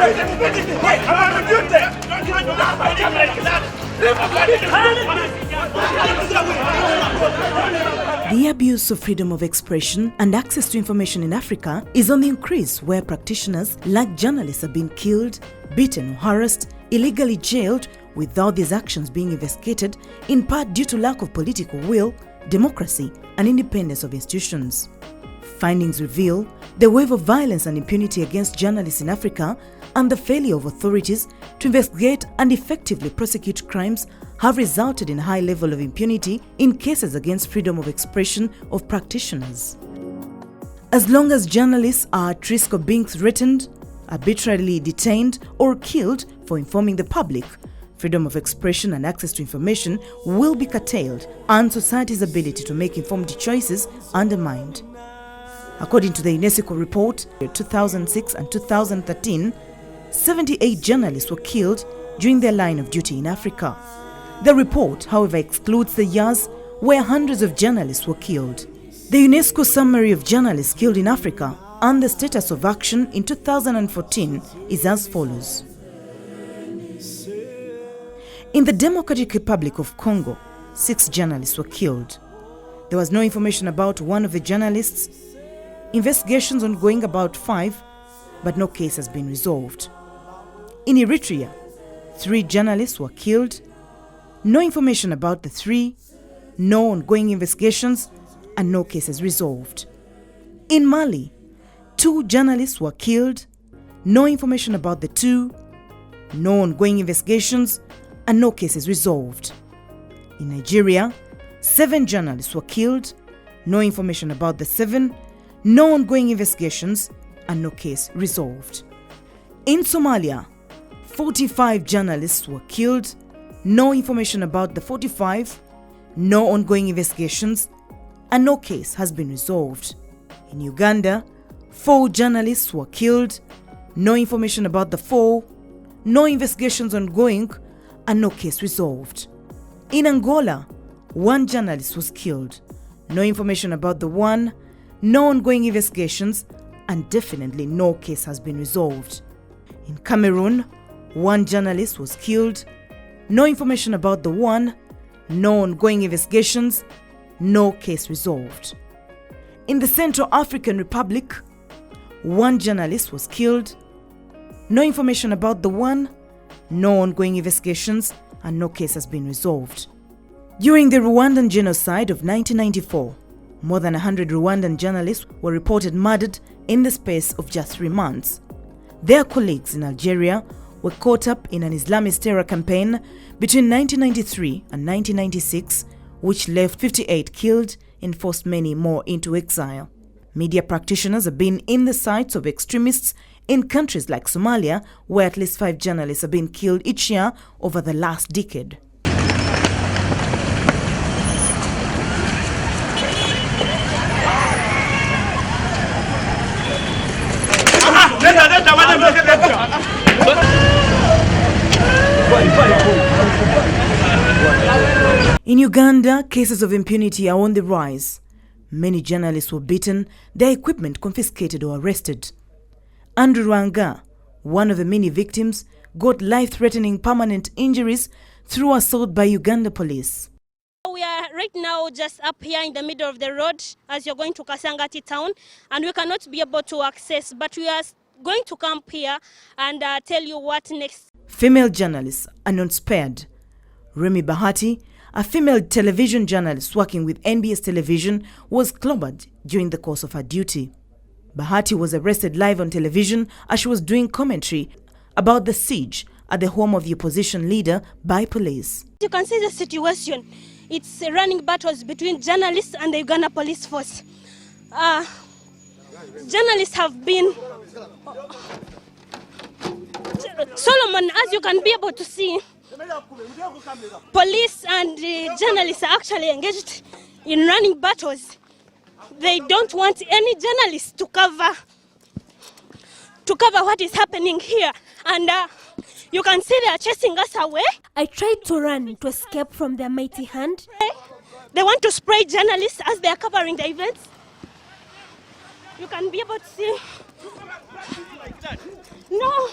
The abuse of freedom of expression and access to information in Africa is on the increase, where practitioners like journalists are being killed, beaten or harassed, illegally jailed without these actions being investigated, in part due to lack of political will, democracy and independence of institutions. Findings reveal the wave of violence and impunity against journalists in Africa and the failure of authorities to investigate and effectively prosecute crimes have resulted in a high level of impunity in cases against freedom of expression of practitioners. As long as journalists are at risk of being threatened, arbitrarily detained or killed for informing the public, freedom of expression and access to information will be curtailed and society's ability to make informed choices undermined. According to the UNESCO report, 2006 and 2013, 78 journalists were killed during their line of duty in Africa. The report, however, excludes the years where hundreds of journalists were killed. The UNESCO summary of journalists killed in Africa and the status of action in 2014 is as follows. In the Democratic Republic of Congo, 6 journalists were killed. There was no information about one of the journalists. Investigations ongoing about 5, but no case has been resolved. In Eritrea, 3 journalists were killed. No information about the 3, no ongoing investigations, and no cases resolved. In Mali, 2 journalists were killed. No information about the 2, no ongoing investigations, and no cases resolved. In Nigeria, 7 journalists were killed. No information about the 7, no ongoing investigations, and no case resolved. In Somalia, 45 journalists were killed. No information about the 45, no ongoing investigations, and no case has been resolved. In Uganda, 4 journalists were killed. No information about the 4, no investigations ongoing, and no case resolved. In Angola, 1 journalist was killed. No information about the 1, no ongoing investigations, and definitely no case has been resolved. In Cameroon, 1 journalist was killed. No information about the 1, no ongoing investigations, no case resolved. In the Central African Republic, 1 journalist was killed. No information about the 1, no ongoing investigations, and no case has been resolved. During the Rwandan genocide of 1994, more than 100 Rwandan journalists were reported murdered in the space of just 3 months. Their colleagues in Algeria were caught up in an Islamist terror campaign between 1993 and 1996, which left 58 killed and forced many more into exile. Media practitioners have been in the sights of extremists in countries like Somalia, where at least 5 journalists have been killed each year over the last decade. In Uganda, cases of impunity are on the rise. Many journalists were beaten, their equipment confiscated or arrested. Andrew Rwanga, one of the many victims, got life-threatening permanent injuries through assault by Uganda police. We are right now just up here in the middle of the road as you're going to Kasangati town, and we cannot be able to access, but we are going to camp here and tell you what next. Female journalists are not spared. Remy Bahati, a female television journalist working with NBS Television, was clobbered during the course of her duty. Bahati was arrested live on television as she was doing commentary about the siege at the home of the opposition leader by police. You can see the situation. It's running battles between journalists and the Uganda police force. Journalists have been... Solomon, as you can be able to see, police and journalists are actually engaged in running battles. They don't want any journalists to cover what is happening here. And you can see they are chasing us away. I tried to run to escape from their mighty hand. They want to spray journalists as they are covering the events. You can be able to see. No.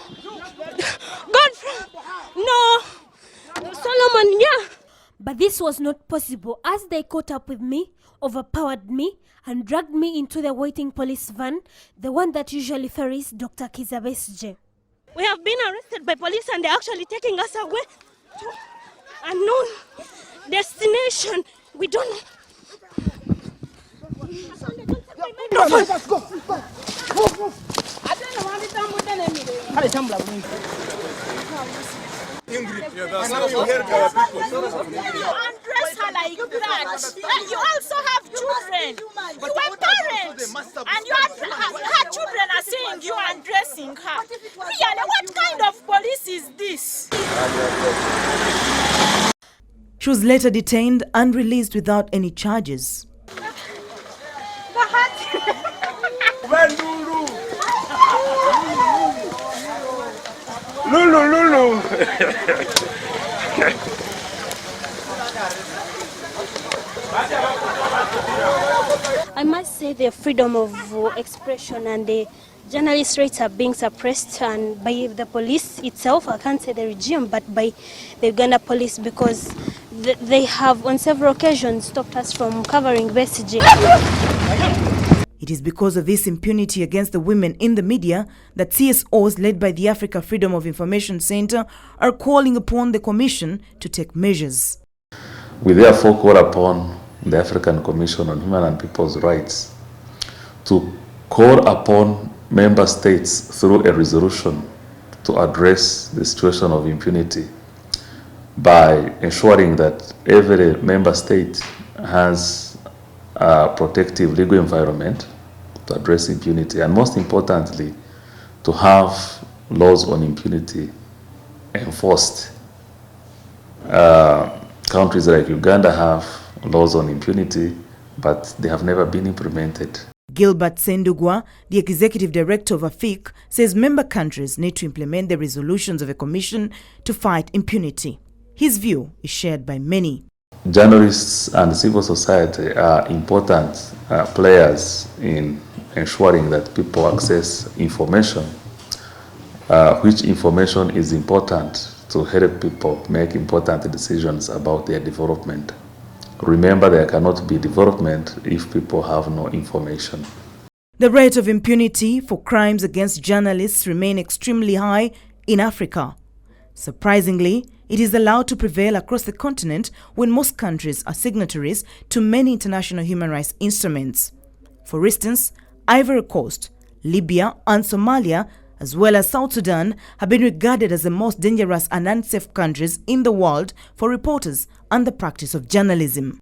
But this was not possible as they caught up with me, overpowered me, and dragged me into the waiting police van, the one that usually ferries Dr. Kizza Besigye. We have been arrested by police and they're actually taking us away to a unknown destination. We don't know. Let's go. That's how you help our people. You undress her like that. You also have children. You are parents. And her children are saying you are undressing her. Really, what kind of police is this? She was later detained and released without any charges. Lulu. I must say the freedom of expression and the journalist rights are being suppressed and by the police itself. I can't say the regime, but by the Uganda police, because they have on several occasions stopped us from covering Besigye. It is because of this impunity against the women in the media that CSOs led by the Africa Freedom of Information Center are calling upon the Commission to take measures. We therefore call upon the African Commission on Human and People's Rights to call upon member states through a resolution to address the situation of impunity by ensuring that every member state has a protective legal environment to address impunity, and most importantly, to have laws on impunity enforced. Countries like Uganda have laws on impunity, but they have never been implemented. Gilbert Sendugwa, the executive director of AFIC, says member countries need to implement the resolutions of a commission to fight impunity. His view is shared by many. Journalists and civil society are important players in ensuring that people access information, which information is important to help people make important decisions about their development. Remember, there cannot be development if people have no information. The rate of impunity for crimes against journalists remain extremely high in Africa. Surprisingly, it is allowed to prevail across the continent when most countries are signatories to many international human rights instruments. For instance, Ivory Coast, Libya and Somalia, as well as South Sudan, have been regarded as the most dangerous and unsafe countries in the world for reporters and the practice of journalism.